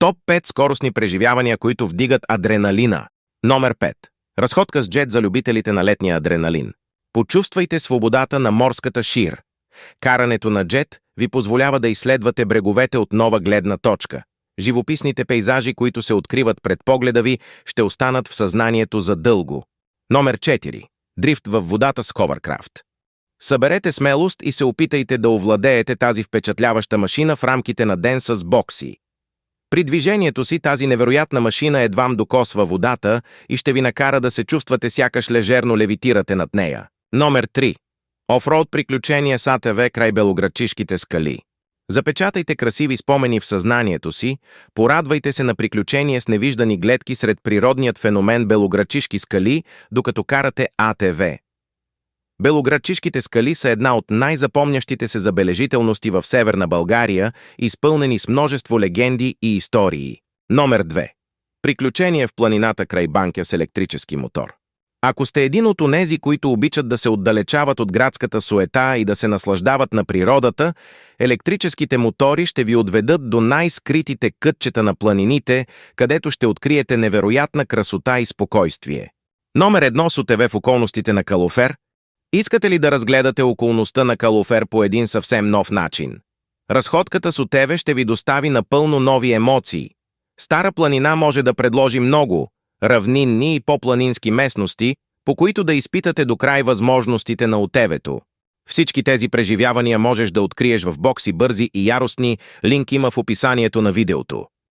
Топ 5 скоростни преживявания, които вдигат адреналина. Номер 5. Разходка с джет за любителите на летния адреналин. Почувствайте свободата на морската шир. Карането на джет ви позволява да изследвате бреговете от нова гледна точка. Живописните пейзажи, които се откриват пред погледа ви, ще останат в съзнанието за дълго. Номер 4. Дрифт във водата с ховеркрафт. Съберете смелост и се опитайте да овладеете тази впечатляваща машина в рамките на ден с бокси. При движението си тази невероятна машина едвам докосва водата и ще ви накара да се чувствате сякаш лежерно левитирате над нея. Номер 3. Офроуд приключения с АТВ край белоградчишките скали. Запечатайте красиви спомени в съзнанието си, порадвайте се на приключение с невиждани гледки сред природният феномен белоградчишки скали, докато карате АТВ. Белоградчишките скали са една от най-запомнящите се забележителности в Северна България, изпълнени с множество легенди и истории. Номер 2. Приключение в планината край Банкя с електрически мотор. Ако сте един от онези, които обичат да се отдалечават от градската суета и да се наслаждават на природата, електрическите мотори ще ви отведат до най-скритите кътчета на планините, където ще откриете невероятна красота и спокойствие. Номер 1. С УТВ в околностите на Калофер. Искате ли да разгледате околността на Калофер по един съвсем нов начин? Разходката с УТВ ще ви достави напълно нови емоции. Стара планина може да предложи много равнинни и по-планински местности, по които да изпитате до край възможностите на УТВ-то. Всички тези преживявания можеш да откриеш в бокси бързи и яростни, линк има в описанието на видеото.